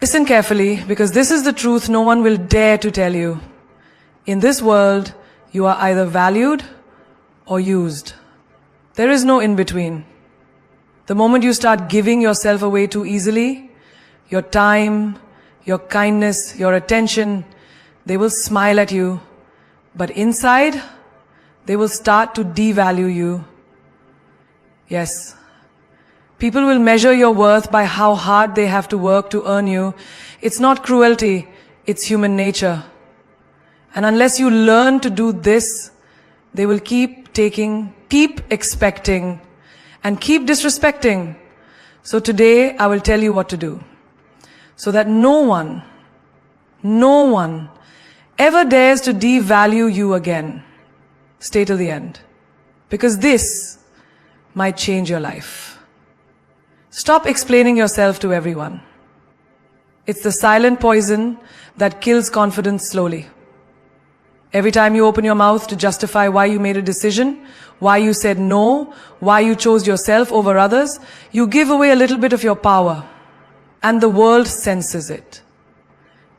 Listen carefully, because this is the truth no one will dare to tell you. In this world, you are either valued or used. There is no in between. The moment you start giving yourself away too easily, your time, your kindness, your attention, they will smile at you. But inside, they will start to devalue you. Yes. People will measure your worth by how hard they have to work to earn you. It's not cruelty, it's human nature. And unless you learn to do this, they will keep taking, keep expecting, and keep disrespecting. So today, I will tell you what to do. So that no one ever dares to devalue you again. Stay till the end. Because this might change your life. Stop explaining yourself to everyone. It's the silent poison that kills confidence slowly. Every time you open your mouth to justify why you made a decision, why you said no, why you chose yourself over others, you give away a little bit of your power. And the world senses it.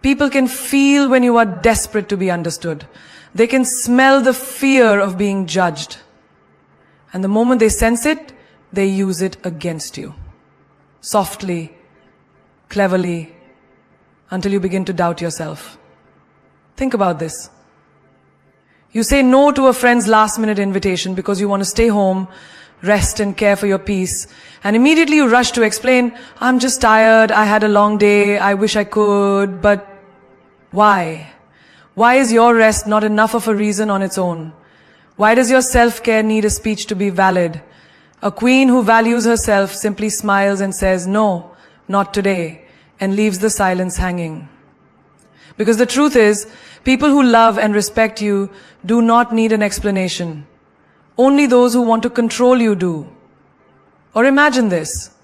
People can feel when you are desperate to be understood. They can smell the fear of being judged. And the moment they sense it, they use it against you. Softly, cleverly, until you begin to doubt yourself. Think about this. You say no to a friend's last-minute invitation because you want to stay home, rest and care for your peace, and immediately you rush to explain, I'm just tired, I had a long day, I wish I could, but why? Why is your rest not enough of a reason on its own? Why does your self-care need a speech to be valid? A queen who values herself simply smiles and says, no, not today, and leaves the silence hanging. Because the truth is, people who love and respect you do not need an explanation. Only those who want to control you do. Or imagine this.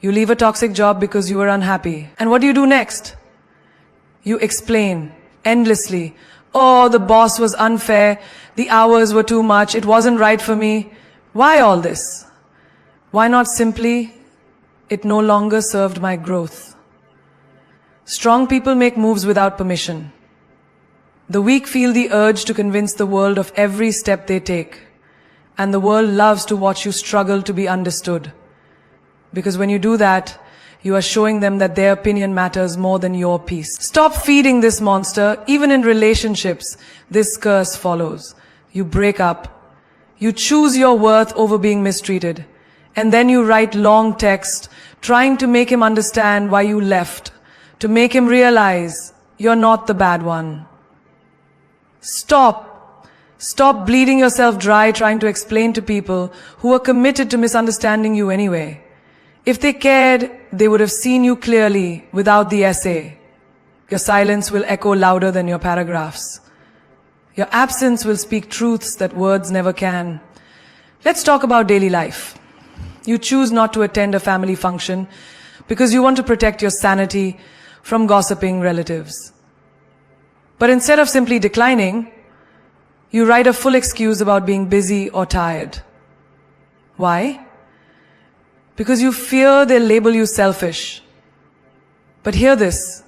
You leave a toxic job because you were unhappy. And what do you do next? You explain endlessly. Oh, the boss was unfair. The hours were too much. It wasn't right for me. Why all this? Why not simply, it no longer served my growth? Strong people make moves without permission. The weak feel the urge to convince the world of every step they take. And the world loves to watch you struggle to be understood. Because when you do that, you are showing them that their opinion matters more than your peace. Stop feeding this monster. Even in relationships, this curse follows. You break up. You choose your worth over being mistreated. And then you write long text trying to make him understand why you left. To make him realize you're not the bad one. Stop bleeding yourself dry trying to explain to people who are committed to misunderstanding you anyway. If they cared, they would have seen you clearly without the essay. Your silence will echo louder than your paragraphs. Your absence will speak truths that words never can. Let's talk about daily life. You choose not to attend a family function because you want to protect your sanity from gossiping relatives. But instead of simply declining, you write a full excuse about being busy or tired. Why? Because you fear they'll label you selfish. But hear this.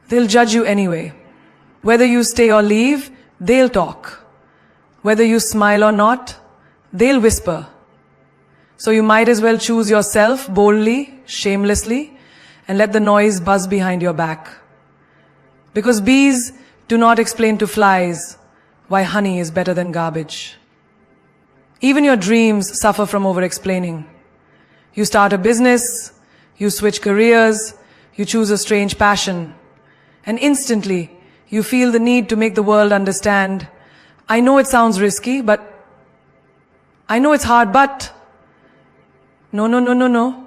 They'll judge you anyway. Whether you stay or leave, they'll talk. Whether you smile or not, they'll whisper. So you might as well choose yourself boldly, shamelessly, and let the noise buzz behind your back. Because bees do not explain to flies why honey is better than garbage. Even your dreams suffer from over-explaining. You start a business, you switch careers, you choose a strange passion, and instantly you feel the need to make the world understand, I know it sounds risky, but I know it's hard, but no.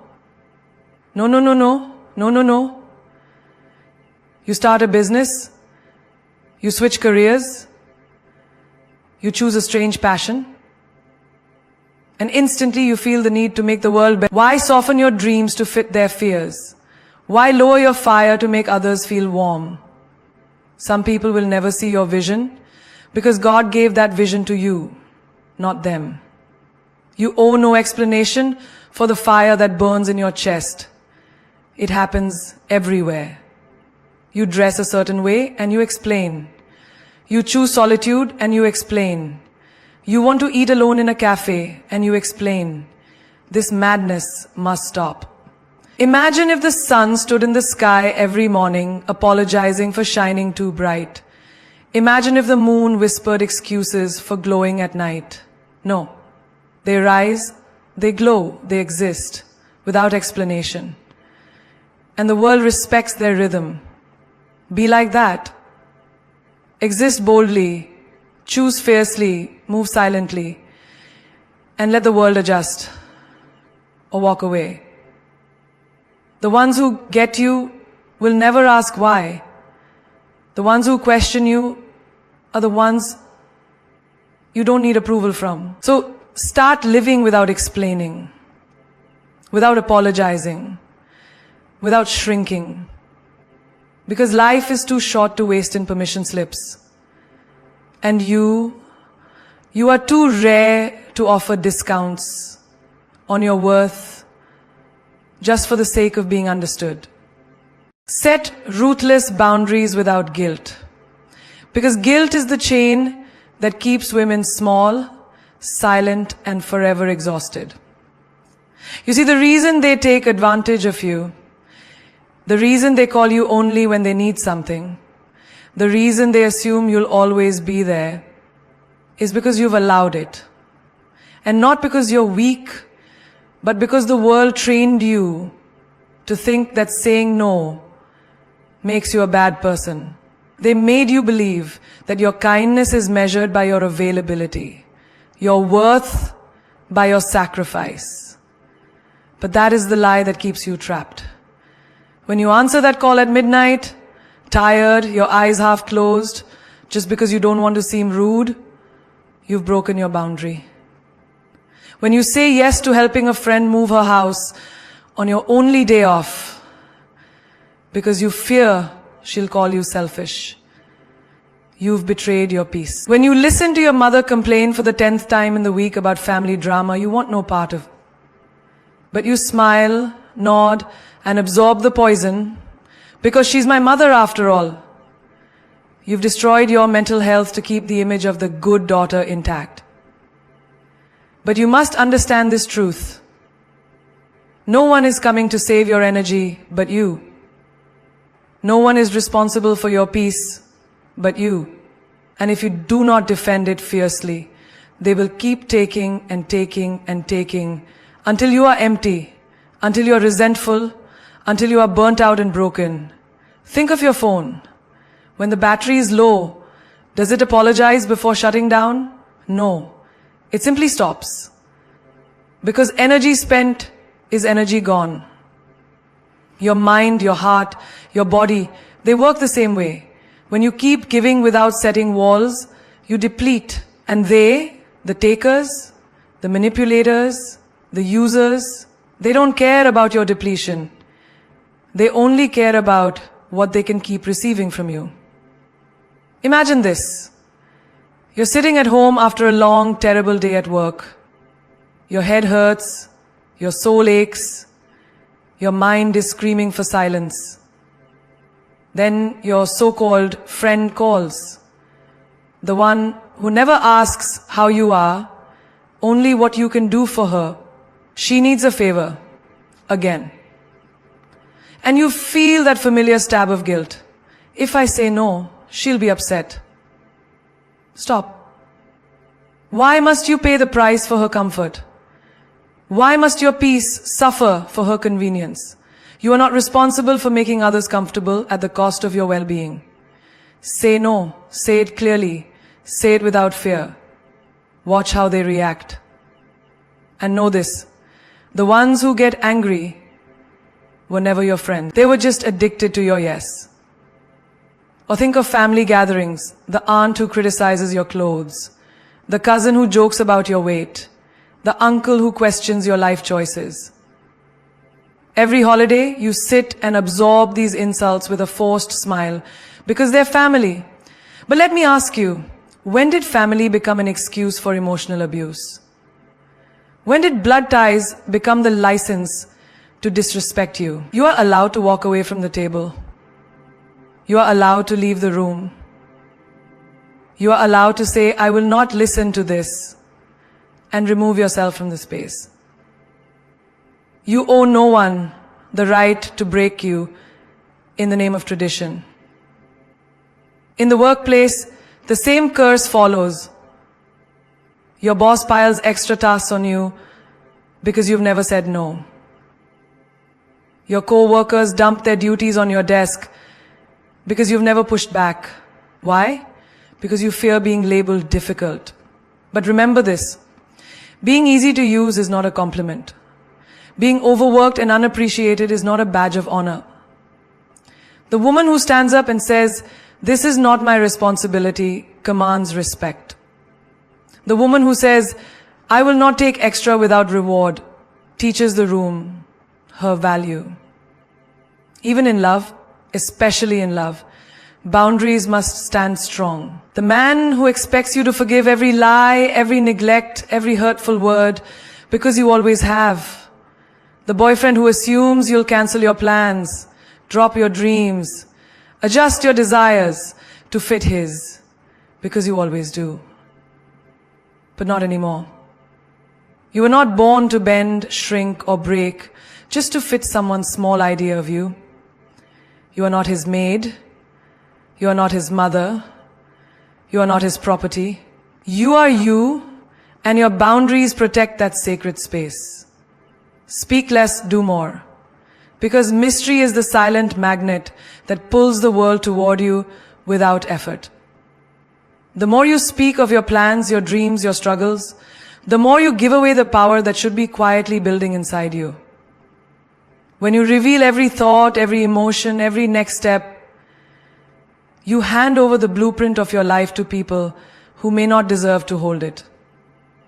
You start a business, you switch careers, you choose a strange passion, and instantly you feel the need to make the world better. Why soften your dreams to fit their fears? Why lower your fire to make others feel warm? Some people will never see your vision because God gave that vision to you, not them. You owe no explanation for the fire that burns in your chest. It happens everywhere. You dress a certain way and you explain. You choose solitude and you explain. You want to eat alone in a cafe and you explain. This madness must stop. Imagine if the sun stood in the sky every morning, apologizing for shining too bright. Imagine if the moon whispered excuses for glowing at night. No. They rise, they glow, they exist, without explanation. And the world respects their rhythm. Be like that. Exist boldly, choose fiercely, move silently, and let the world adjust or walk away. The ones who get you will never ask why. The ones who question you are the ones you don't need approval from. So start living without explaining, without apologizing, without shrinking. Because life is too short to waste in permission slips. And you are too rare to offer discounts on your worth just for the sake of being understood. Set ruthless boundaries without guilt. Because guilt is the chain that keeps women small, silent, and forever exhausted. You see, the reason they take advantage of you, the reason they call you only when they need something, the reason they assume you'll always be there, is because you've allowed it. And not because you're weak, but because the world trained you to think that saying no makes you a bad person. They made you believe that your kindness is measured by your availability, your worth by your sacrifice. But that is the lie that keeps you trapped. When you answer that call at midnight, tired, your eyes half closed, just because you don't want to seem rude, you've broken your boundary. When you say yes to helping a friend move her house on your only day off, because you fear she'll call you selfish, you've betrayed your peace. When you listen to your mother complain for the 10th time in the week about family drama you want no part of, but you smile, nod, and absorb the poison, because she's my mother after all. You've destroyed your mental health to keep the image of the good daughter intact. But you must understand this truth. No one is coming to save your energy but you. No one is responsible for your peace but you. And if you do not defend it fiercely, they will keep taking and taking and taking until you are empty, until you are resentful, until you are burnt out and broken. Think of your phone. When the battery is low, does it apologize before shutting down? No. It simply stops. Because energy spent is energy gone. Your mind, your heart, your body, they work the same way. When you keep giving without setting walls, you deplete. And they, the takers, the manipulators, the users, they don't care about your depletion. They only care about what they can keep receiving from you. Imagine this. You're sitting at home after a long, terrible day at work. Your head hurts, your soul aches, your mind is screaming for silence. Then your so-called friend calls. The one who never asks how you are, only what you can do for her. She needs a favor. Again. And you feel that familiar stab of guilt. If I say no, she'll be upset. Stop. Why must you pay the price for her comfort? Why must your peace suffer for her convenience? You are not responsible for making others comfortable at the cost of your well-being. Say no. Say it clearly. Say it without fear. Watch how they react. And know this. The ones who get angry were never your friends. They were just addicted to your yes. Or think of family gatherings, the aunt who criticizes your clothes, the cousin who jokes about your weight, the uncle who questions your life choices. Every holiday, you sit and absorb these insults with a forced smile because they're family. But let me ask you, when did family become an excuse for emotional abuse? When did blood ties become the license to disrespect you. You are allowed to walk away from the table. You are allowed to leave the room. You are allowed to say, I will not listen to this, and remove yourself from the space. You owe no one the right to break you in the name of tradition. In the workplace, the same curse follows. Your boss piles extra tasks on you because you've never said no. Your co-workers dump their duties on your desk because you've never pushed back. Why? Because you fear being labeled difficult. But remember this, being easy to use is not a compliment. Being overworked and unappreciated is not a badge of honor. The woman who stands up and says, this is not my responsibility, commands respect. The woman who says, I will not take extra without reward, teaches the room her value. Even in love, especially in love, boundaries must stand strong. The man who expects you to forgive every lie, every neglect, every hurtful word, because you always have. The boyfriend who assumes you'll cancel your plans, drop your dreams, adjust your desires to fit his, because you always do. But not anymore. You were not born to bend, shrink, or break just to fit someone's small idea of you. You are not his maid. You are not his mother. You are not his property. You are you, and your boundaries protect that sacred space. Speak less, do more. Because mystery is the silent magnet that pulls the world toward you without effort. The more you speak of your plans, your dreams, your struggles, the more you give away the power that should be quietly building inside you. When you reveal every thought, every emotion, every next step, you hand over the blueprint of your life to people who may not deserve to hold it.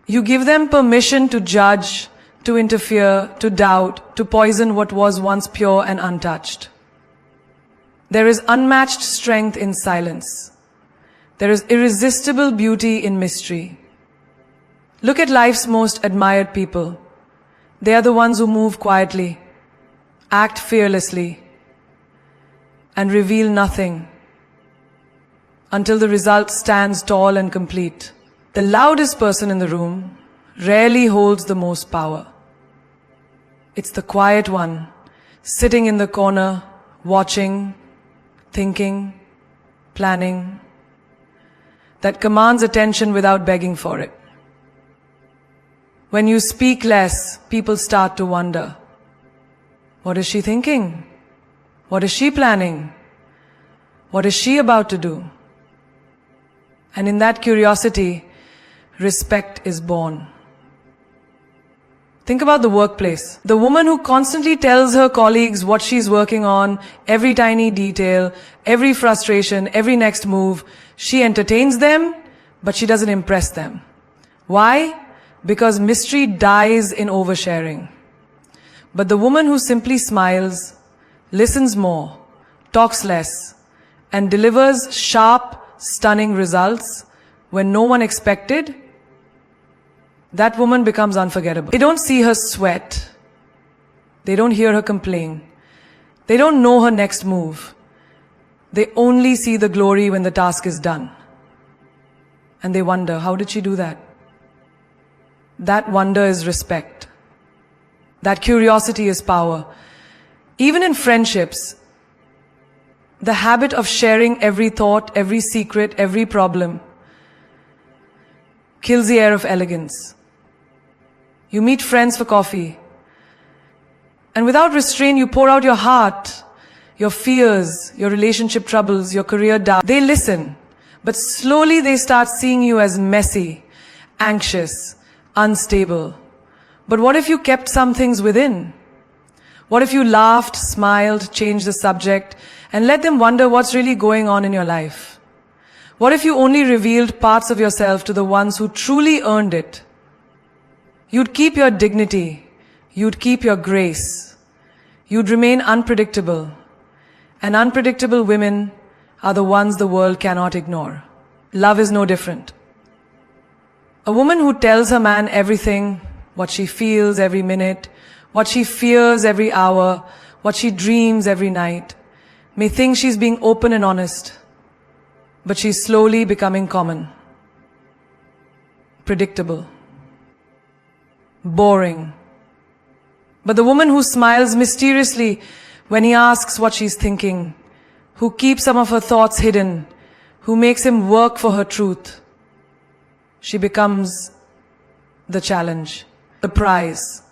You give them permission to judge, to interfere, to doubt, to poison what was once pure and untouched. There is unmatched strength in silence. There is irresistible beauty in mystery. Look at life's most admired people. They are the ones who move quietly, act fearlessly, and reveal nothing until the result stands tall and complete. The loudest person in the room rarely holds the most power. It's the quiet one, sitting in the corner, watching, thinking, planning, that commands attention without begging for it. When you speak less, people start to wonder, what is she thinking? What is she planning? What is she about to do? And in that curiosity, respect is born. Think about the workplace. The woman who constantly tells her colleagues what she's working on, every tiny detail, every frustration, every next move, she entertains them, but she doesn't impress them. Why? Because mystery dies in oversharing. But the woman who simply smiles, listens more, talks less, and delivers sharp, stunning results when no one expected, that woman becomes unforgettable. They don't see her sweat. They don't hear her complain. They don't know her next move. They only see the glory when the task is done. And they wonder, how did she do that? That wonder is respect. That curiosity is power. Even in friendships, the habit of sharing every thought, every secret, every problem kills the air of elegance. You meet friends for coffee, and without restraint you pour out your heart, your fears, your relationship troubles, your career doubts. They listen, but slowly they start seeing you as messy, anxious, unstable. But what if you kept some things within? What if you laughed, smiled, changed the subject, and let them wonder what's really going on in your life? What if you only revealed parts of yourself to the ones who truly earned it? You'd keep your dignity. You'd keep your grace. You'd remain unpredictable. And unpredictable women are the ones the world cannot ignore. Love is no different. A woman who tells her man everything, what she feels every minute, what she fears every hour, what she dreams every night, may think she's being open and honest, but she's slowly becoming common, predictable, boring. But the woman who smiles mysteriously when he asks what she's thinking, who keeps some of her thoughts hidden, who makes him work for her truth, she becomes the challenge, the prize,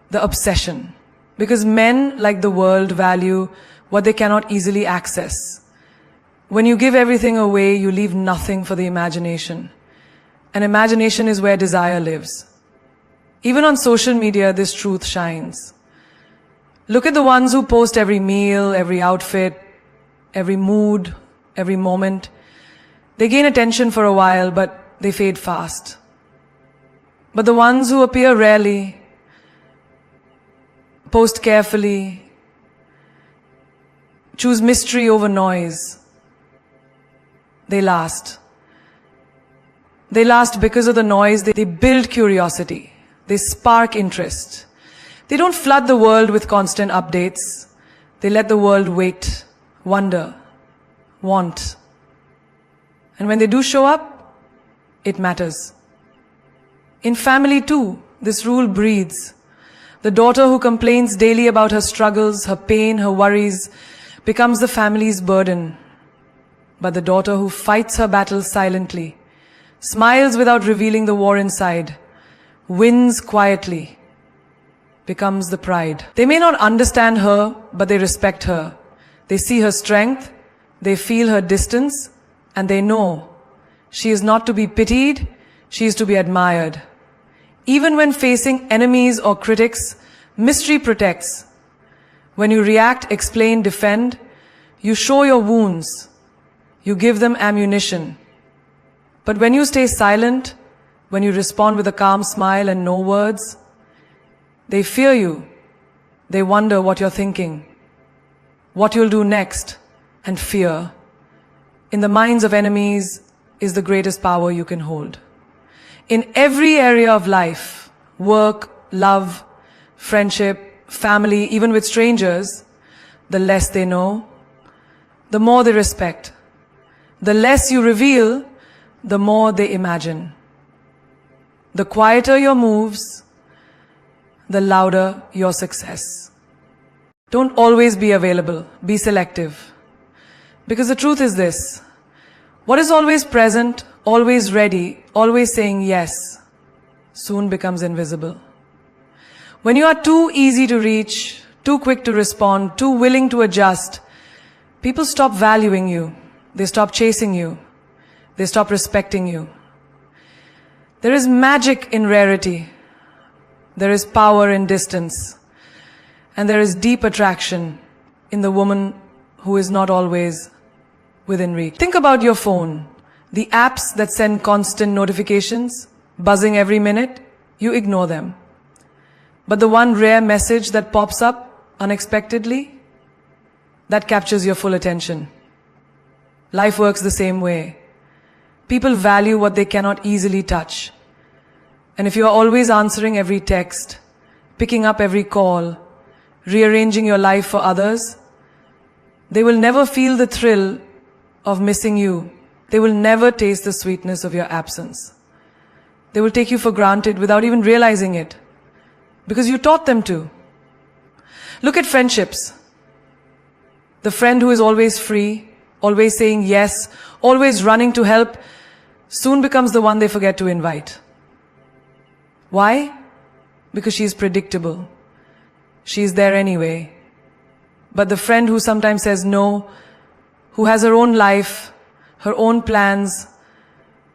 the obsession. Because men, like the world, value what they cannot easily access. When you give everything away, you leave nothing for the imagination. And imagination is where desire lives. Even on social media, this truth shines. Look at the ones who post every meal, every outfit, every mood, every moment. They gain attention for a while, but they fade fast. But the ones who appear rarely, post carefully, choose mystery over noise, they last. They last because of the noise. They build curiosity. They spark interest. They don't flood the world with constant updates. They let the world wait, wonder, want. And when they do show up, it matters. In family too, this rule breathes. The daughter who complains daily about her struggles, her pain, her worries, becomes the family's burden. But the daughter who fights her battles silently, smiles without revealing the war inside, wins quietly, becomes the pride. They may not understand her, but they respect her. They see her strength, they feel her distance, and they know she is not to be pitied, she is to be admired. Even when facing enemies or critics, mystery protects. When you react, explain, defend, you show your wounds, you give them ammunition. But when you stay silent, when you respond with a calm smile and no words, they fear you. They wonder what you're thinking, what you'll do next, and fear, in the minds of enemies, is the greatest power you can hold. In every area of life, work, love, friendship, family, even with strangers, the less they know, the more they respect. The less you reveal, the more they imagine. The quieter your moves, the louder your success. Don't always be available. Be selective. Because the truth is this: what is always present, always ready, always saying yes, soon becomes invisible. When you are too easy to reach, too quick to respond, too willing to adjust, people stop valuing you. They stop chasing you. They stop respecting you. There is magic in rarity. There is power in distance. And there is deep attraction in the woman who is not always within reach. Think about your phone. The apps that send constant notifications, buzzing every minute, you ignore them. But the one rare message that pops up unexpectedly, that captures your full attention. Life works the same way. People value what they cannot easily touch. And if you are always answering every text, picking up every call, rearranging your life for others, they will never feel the thrill of missing you. They will never taste the sweetness of your absence. They will take you for granted without even realizing it, because you taught them to. Look at friendships. The friend who is always free, always saying yes, always running to help, soon becomes the one they forget to invite. Why? Because she is predictable. She is there anyway. But the friend who sometimes says no, who has her own life, her own plans,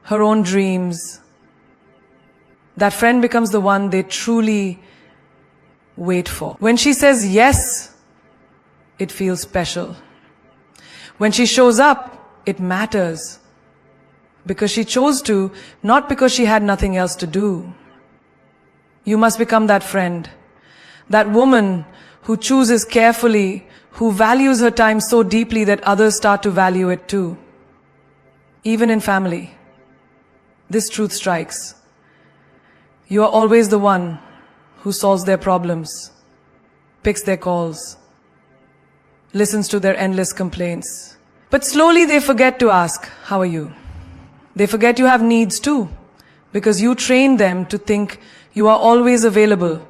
her own dreams, that friend becomes the one they truly wait for. When she says yes, it feels special. When she shows up, it matters. Because she chose to, not because she had nothing else to do. You must become that friend. That woman who chooses carefully, who values her time so deeply that others start to value it too. Even in family, this truth strikes. You are always the one who solves their problems. picks their calls, listens to their endless complaints. But slowly they forget to ask, how are you? They forget you have needs too, because you trained them to think you are always available.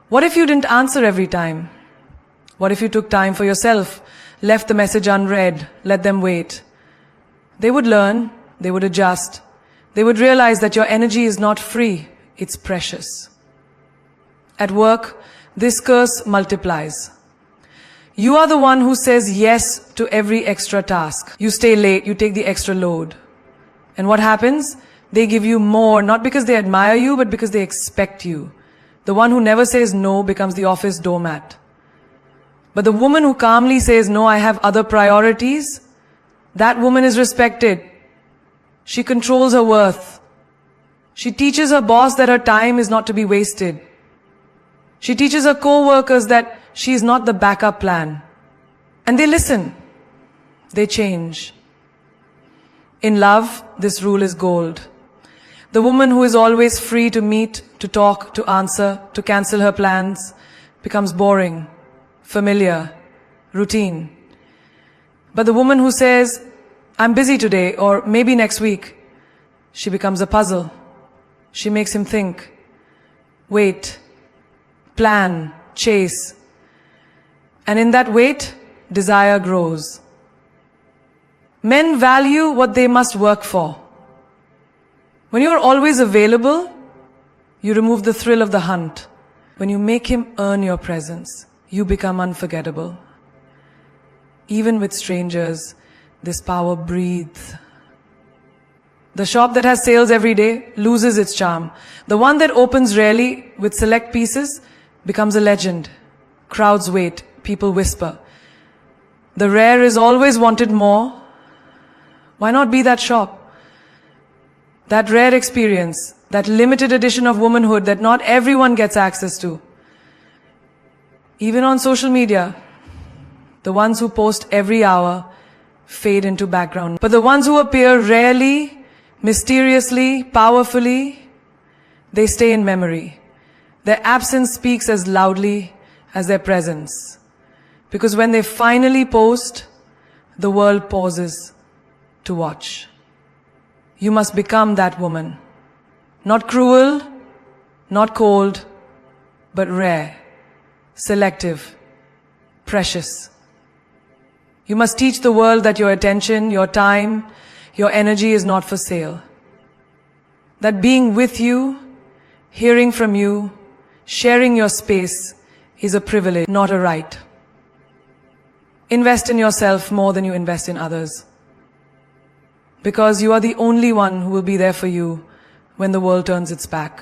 What if you didn't answer every time? What if you took time for yourself, left the message unread, let them wait? They would learn, they would adjust, they would realize that your energy is not free, it's precious. At work, this curse multiplies. You are the one who says yes to every extra task. You stay late, you take the extra load. And what happens? They give you more, not because they admire you, but because they expect you. The one who never says no becomes the office doormat. But the woman who calmly says, no, I have other priorities, that woman is respected. She controls her worth. She teaches her boss that her time is not to be wasted. She teaches her co-workers that she is not the backup plan. And they listen. They change. In love, this rule is gold. The woman who is always free to meet, to talk, to answer, to cancel her plans, becomes boring, familiar, routine. But the woman who says, I'm busy today, or maybe next week, she becomes a puzzle. She makes him think, wait, plan, chase. And in that wait, desire grows. Men value what they must work for. When you are always available, you remove the thrill of the hunt. When you make him earn your presence, you become unforgettable. Even with strangers, this power breathes. The shop that has sales every day loses its charm. The one that opens rarely with select pieces becomes a legend. Crowds wait, people whisper. The rare is always wanted more. Why not be that shop? That rare experience, that limited edition of womanhood that not everyone gets access to. Even on social media, the ones who post every hour fade into background. But the ones who appear rarely, mysteriously, powerfully, they stay in memory. Their absence speaks as loudly as their presence. Because when they finally post, the world pauses to watch. You must become that woman. Not cruel, not cold, but rare, selective, precious. You must teach the world that your attention, your time, your energy is not for sale. That being with you, hearing from you, sharing your space is a privilege, not a right. Invest in yourself more than you invest in others. Because you are the only one who will be there for you when the world turns its back.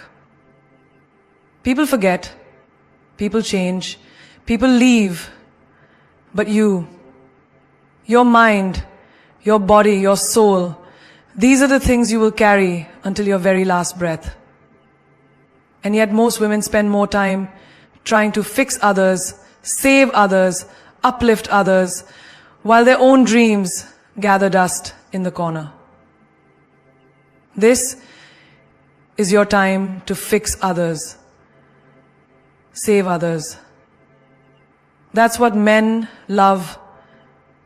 People forget, people change, people leave, but you, your mind, your body, your soul, these are the things you will carry until your very last breath. And yet most women spend more time trying to fix others, save others, uplift others, while their own dreams gather dust in the corner. This is your time to fix others, save others. That's what men love,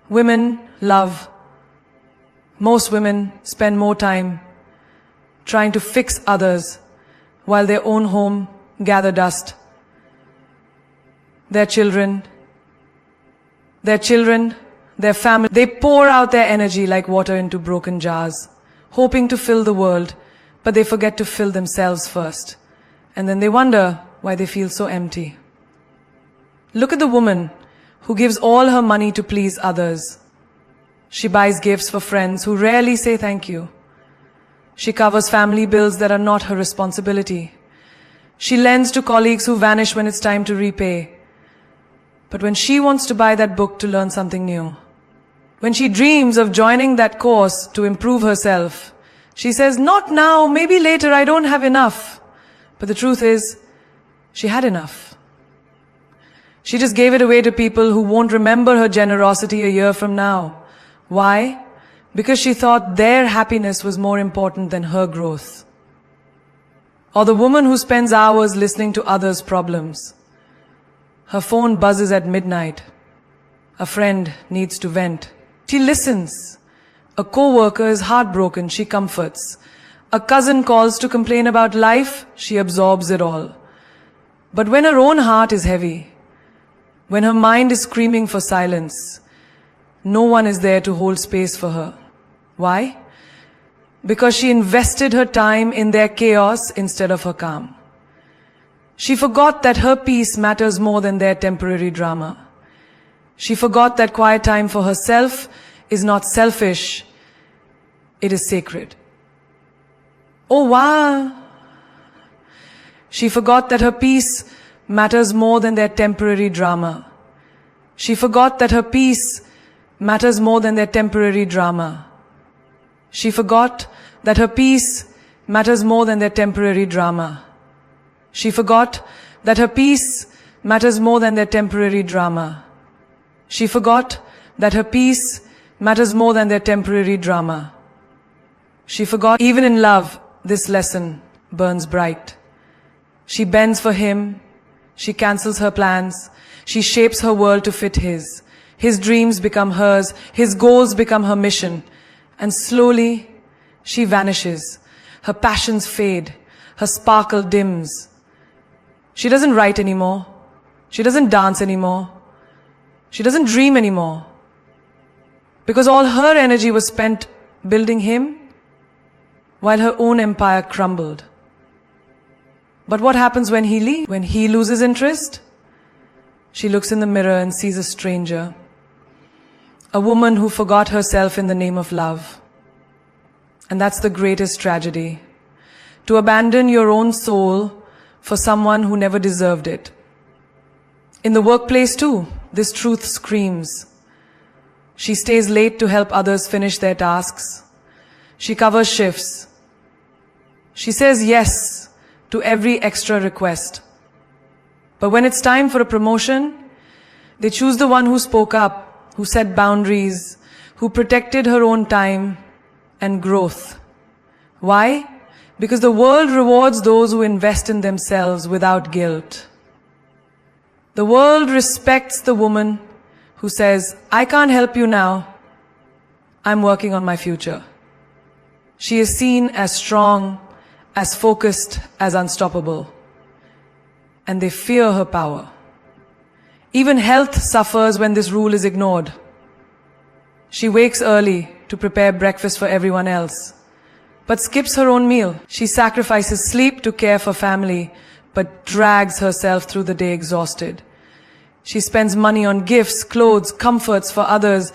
women love. Most women spend more time trying to fix others while their own home gather dust. Their children, their family, they pour out their energy like water into broken jars, hoping to fill the world, but they forget to fill themselves first. And then they wonder why they feel so empty. Look at the woman who gives all her money to please others. She buys gifts for friends who rarely say thank you. She covers family bills that are not her responsibility. She lends to colleagues who vanish when it's time to repay. But when she wants to buy that book to learn something new, when she dreams of joining that course to improve herself, she says, not now, maybe later, I don't have enough. But the truth is, she had enough. She just gave it away to people who won't remember her generosity a year from now. Why? Because she thought their happiness was more important than her growth. Or the woman who spends hours listening to others' problems. Her phone buzzes at midnight. A friend needs to vent. She listens. A co-worker is heartbroken. She comforts. A cousin calls to complain about life. She absorbs it all. But when her own heart is heavy, when her mind is screaming for silence, no one is there to hold space for her. Why? Because she invested her time in their chaos instead of her calm. She forgot that her peace matters more than their temporary drama. She forgot that quiet time for herself is not selfish, it is sacred. Oh wow! She forgot that her peace matters more than their temporary drama. She forgot that her peace matters more than their temporary drama. She forgot that her peace matters more than their temporary drama. She forgot that her peace matters more than their temporary drama. She forgot that her peace matters more than their temporary drama. She forgot even in love, this lesson burns bright. She bends for him, she cancels her plans, she shapes her world to fit his. His dreams become hers, his goals become her mission, and slowly she vanishes. Her passions fade, her sparkle dims. She doesn't write anymore. She doesn't dance anymore. She doesn't dream anymore. Because all her energy was spent building him, while her own empire crumbled. But what happens when he leaves? When he loses interest? She looks in the mirror and sees a stranger. A woman who forgot herself in the name of love. And that's the greatest tragedy. To abandon your own soul for someone who never deserved it. In the workplace too, this truth screams. She stays late to help others finish their tasks. She covers shifts. She says yes to every extra request. But when it's time for a promotion, they choose the one who spoke up, who set boundaries, who protected her own time and growth. Why? Because the world rewards those who invest in themselves without guilt. The world respects the woman who says, I can't help you now. I'm working on my future. She is seen as strong, as focused, as unstoppable. And they fear her power. Even health suffers when this rule is ignored. She wakes early to prepare breakfast for everyone else, but skips her own meal. She sacrifices sleep to care for family, but drags herself through the day exhausted. She spends money on gifts, clothes, comforts for others,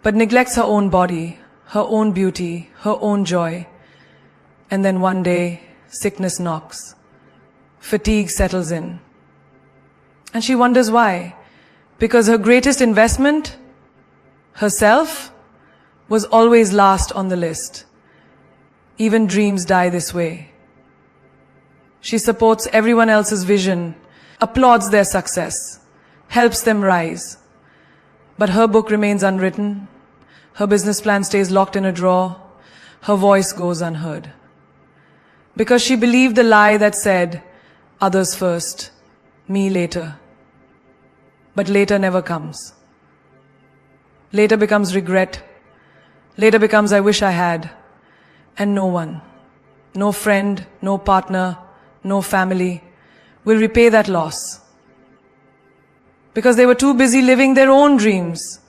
but neglects her own body, her own beauty, her own joy. And then one day, sickness knocks. Fatigue settles in. And she wonders why. Because her greatest investment, herself, was always last on the list. Even dreams die this way. She supports everyone else's vision, applauds their success, helps them rise. But her book remains unwritten. Her business plan stays locked in a drawer. Her voice goes unheard. Because she believed the lie that said, others first, me later. But later never comes. Later becomes regret. Later becomes I wish I had. And no one, no friend, no partner, no family will repay that loss. Because they were too busy living their own dreams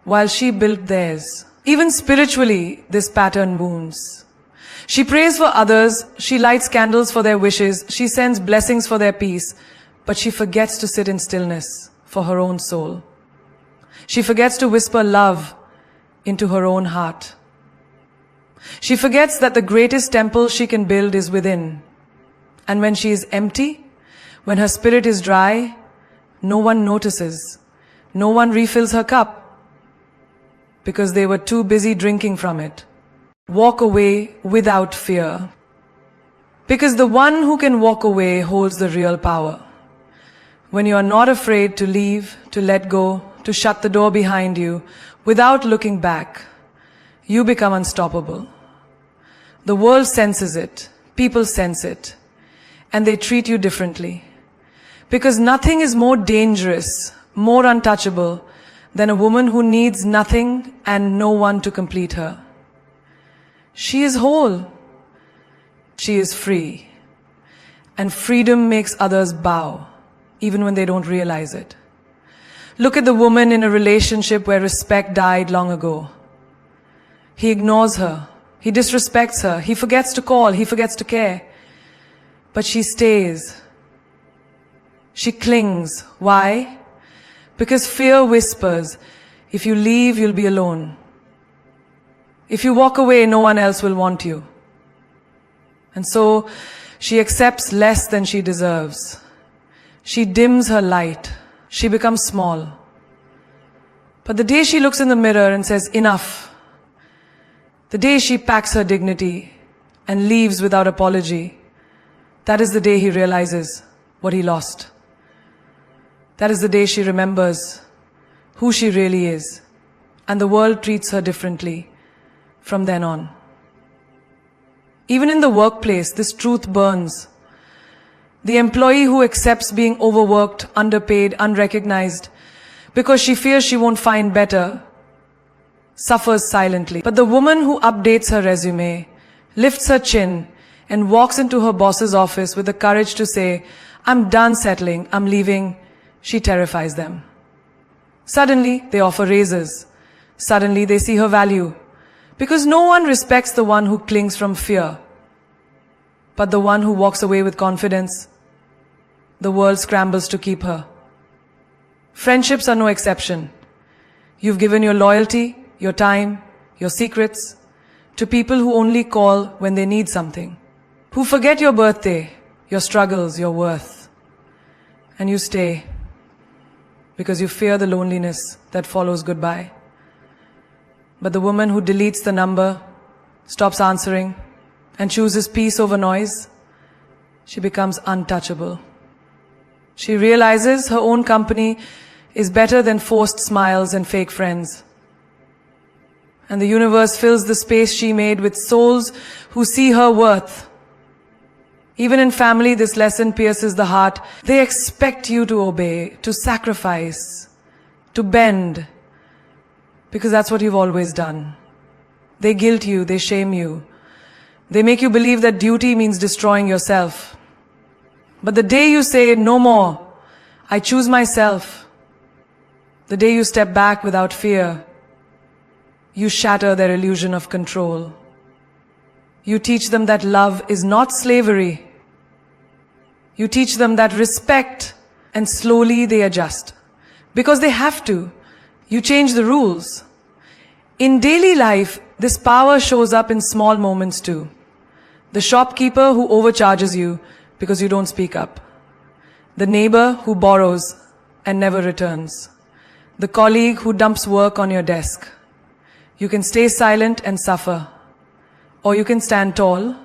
while she built theirs. Even spiritually, this pattern wounds. She prays for others, she lights candles for their wishes, she sends blessings for their peace, but she forgets to sit in stillness for her own soul. She forgets to whisper love into her own heart. She forgets that the greatest temple she can build is within. And when she is empty, when her spirit is dry, no one notices. No one refills her cup. Because they were too busy drinking from it. Walk away without fear. Because the one who can walk away holds the real power. When you are not afraid to leave, to let go, to shut the door behind you, without looking back, you become unstoppable. The world senses it, people sense it, and they treat you differently. Because nothing is more dangerous, more untouchable than a woman who needs nothing and no one to complete her. She is whole. She is free. And freedom makes others bow, even when they don't realize it. Look at the woman in a relationship where respect died long ago. He ignores her. He disrespects her. He forgets to call. He forgets to care. But she stays. She clings. Why? Because fear whispers, if you leave, you'll be alone. If you walk away, no one else will want you. And so she accepts less than she deserves. She dims her light. She becomes small. But the day she looks in the mirror and says, enough, the day she packs her dignity and leaves without apology, that is the day he realizes what he lost. That is the day she remembers who she really is, and the world treats her differently from then on. Even in the workplace, this truth burns. The employee who accepts being overworked, underpaid, unrecognized, because she fears she won't find better, suffers silently. But the woman who updates her resume, lifts her chin, and walks into her boss's office with the courage to say, I'm done settling, I'm leaving, she terrifies them. Suddenly, they offer raises. Suddenly, they see her value. Because no one respects the one who clings from fear, but the one who walks away with confidence. The world scrambles to keep her. Friendships are no exception. You've given your loyalty, your time, your secrets to people who only call when they need something, who forget your birthday, your struggles, your worth. And you stay because you fear the loneliness that follows goodbye. But the woman who deletes the number, stops answering, and chooses peace over noise, she becomes untouchable. She realizes her own company is better than forced smiles and fake friends. And the universe fills the space she made with souls who see her worth. Even in family, this lesson pierces the heart. They expect you to obey, to sacrifice, to bend, because that's what you've always done. They guilt you, they shame you. They make you believe that duty means destroying yourself. But the day you say, no more, I choose myself, the day you step back without fear, you shatter their illusion of control. You teach them that love is not slavery. You teach them that respect, and slowly they adjust. Because they have to. You change the rules. In daily life, this power shows up in small moments too. The shopkeeper who overcharges you because you don't speak up. The neighbor who borrows and never returns. The colleague who dumps work on your desk. You can stay silent and suffer. Or you can stand tall,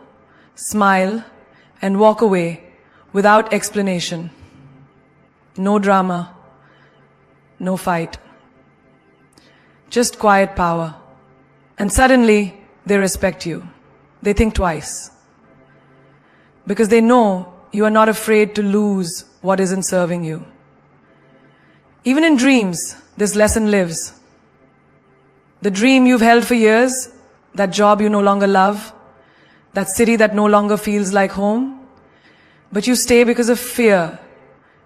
smile, and walk away without explanation. No drama, no fight. Just quiet power. And suddenly, they respect you. They think twice. Because they know you are not afraid to lose what isn't serving you. Even in dreams, this lesson lives. The dream you've held for years, that job you no longer love, that city that no longer feels like home, but you stay because of fear,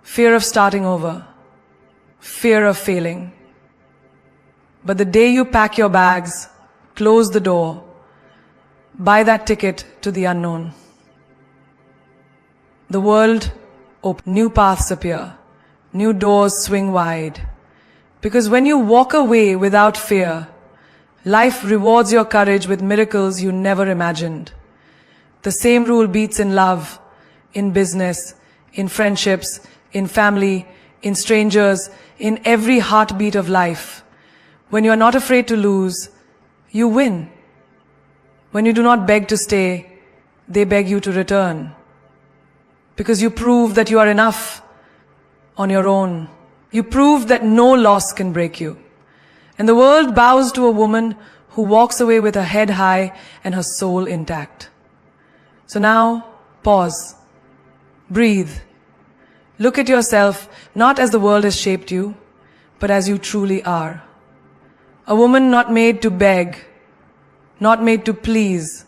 fear of starting over, fear of failing. But the day you pack your bags, close the door, buy that ticket to the unknown, the world opens, new paths appear, new doors swing wide. Because when you walk away without fear, life rewards your courage with miracles you never imagined. The same rule beats in love, in business, in friendships, in family, in strangers, in every heartbeat of life. When you are not afraid to lose, you win. When you do not beg to stay, they beg you to return. Because you prove that you are enough on your own. You prove that no loss can break you. And the world bows to a woman who walks away with her head high and her soul intact. So now, pause, breathe, Look at yourself not as the world has shaped you, but as you truly are. A woman not made to beg, not made to please,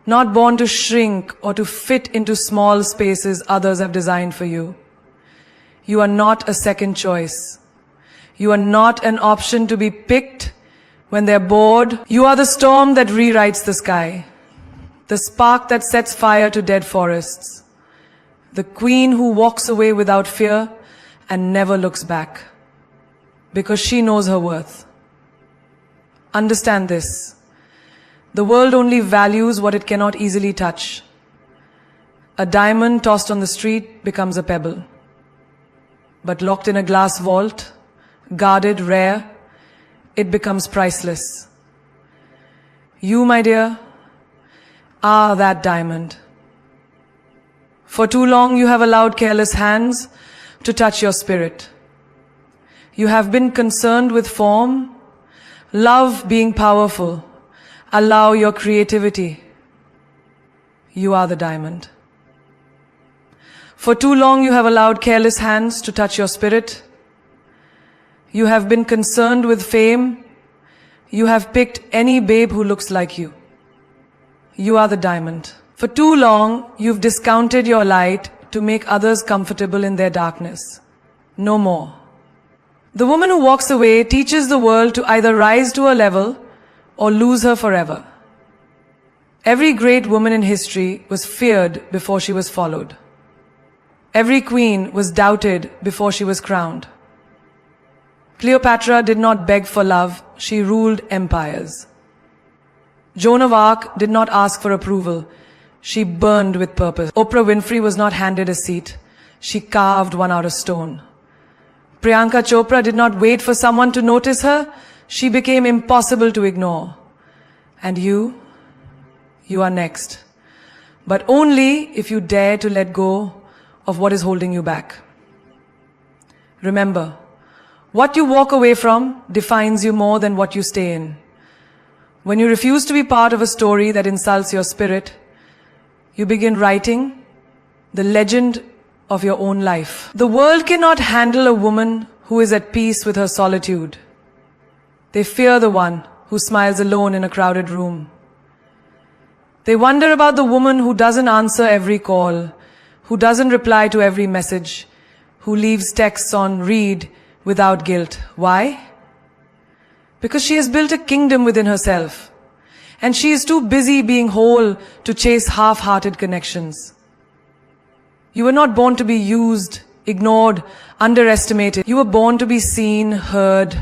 not born to shrink or to fit into small spaces others have designed for you. You are not a second choice. You are not an option to be picked when they're bored. You are the storm that rewrites the sky, the spark that sets fire to dead forests, the queen who walks away without fear and never looks back, because she knows her worth. Understand this. The world only values what it cannot easily touch. A diamond tossed on the street becomes a pebble. But locked in a glass vault, guarded, rare, it becomes priceless. You, my dear, are that diamond. For too long you have allowed careless hands to touch your spirit. You have been concerned with form, love being powerful. Allow your creativity. You are the diamond. For too long you have allowed careless hands to touch your spirit. You have been concerned with fame. You have picked any babe who looks like you. You are the diamond. For too long you've discounted your light to make others comfortable in their darkness. No more. The woman who walks away teaches the world to either rise to a level or lose her forever. Every great woman in history was feared before she was followed. Every queen was doubted before she was crowned. Cleopatra did not beg for love, she ruled empires. Joan of Arc did not ask for approval, she burned with purpose. Oprah Winfrey was not handed a seat, she carved one out of stone. Priyanka Chopra did not wait for someone to notice her, she became impossible to ignore. And you are next. But only if you dare to let go of what is holding you back. Remember, what you walk away from defines you more than what you stay in. When you refuse to be part of a story that insults your spirit, you begin writing the legend of your own life. The world cannot handle a woman who is at peace with her solitude. They fear the one who smiles alone in a crowded room. They wonder about the woman who doesn't answer every call, who doesn't reply to every message, who leaves texts on read without guilt. Why? Because she has built a kingdom within herself, and she is too busy being whole to chase half-hearted connections. You were not born to be used, ignored, underestimated. You were born to be seen, heard,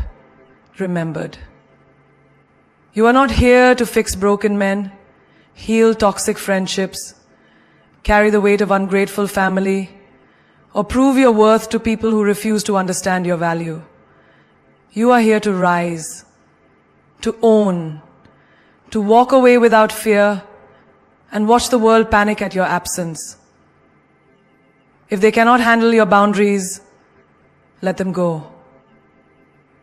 remembered. You are not here to fix broken men, heal toxic friendships, carry the weight of ungrateful family, or prove your worth to people who refuse to understand your value. You are here to rise, to own, to walk away without fear, and watch the world panic at your absence. If they cannot handle your boundaries, let them go.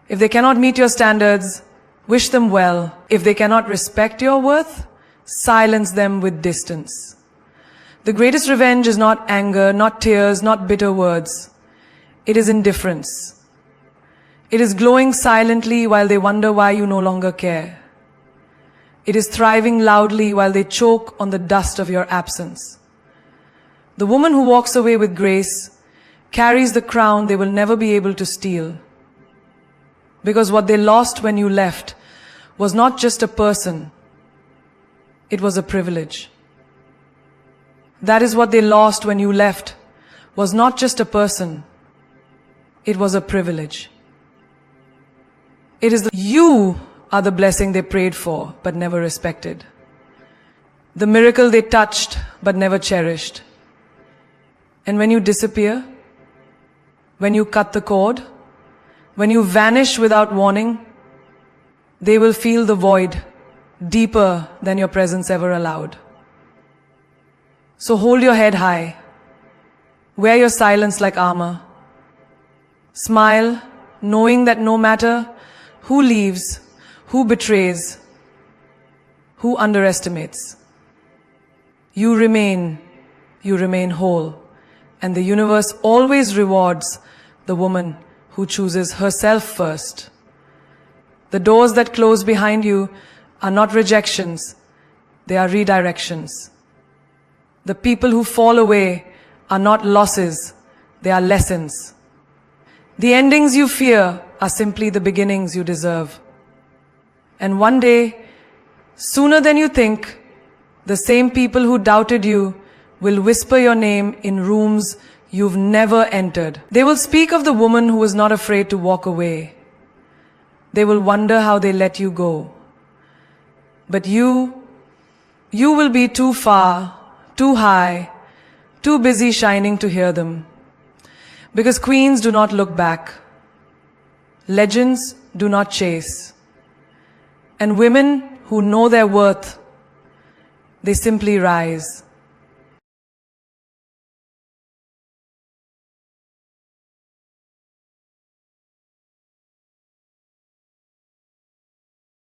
If they cannot meet your standards, wish them well. If they cannot respect your worth, silence them with distance. The greatest revenge is not anger, not tears, not bitter words. It is indifference. It is glowing silently while they wonder why you no longer care. It is thriving loudly while they choke on the dust of your absence. The woman who walks away with grace carries the crown they will never be able to steal. Because what they lost when you left was not just a person, it was a privilege. That is what they lost when you left was not just a person, it was a privilege. You are the blessing they prayed for but never respected. The miracle they touched but never cherished. And when you disappear, when you cut the cord, when you vanish without warning, they will feel the void deeper than your presence ever allowed. So hold your head high. Wear your silence like armor. Smile, knowing that no matter who leaves, who betrays, who underestimates, you remain whole. And the universe always rewards the woman who chooses herself first. The doors that close behind you are not rejections, they are redirections. The people who fall away are not losses, they are lessons. The endings you fear are simply the beginnings you deserve. And one day, sooner than you think, the same people who doubted you will whisper your name in rooms you've never entered. They will speak of the woman who was not afraid to walk away. They will wonder how they let you go. But you will be too far, too high, too busy shining to hear them. Because queens do not look back. Legends do not chase. And women who know their worth, they simply rise.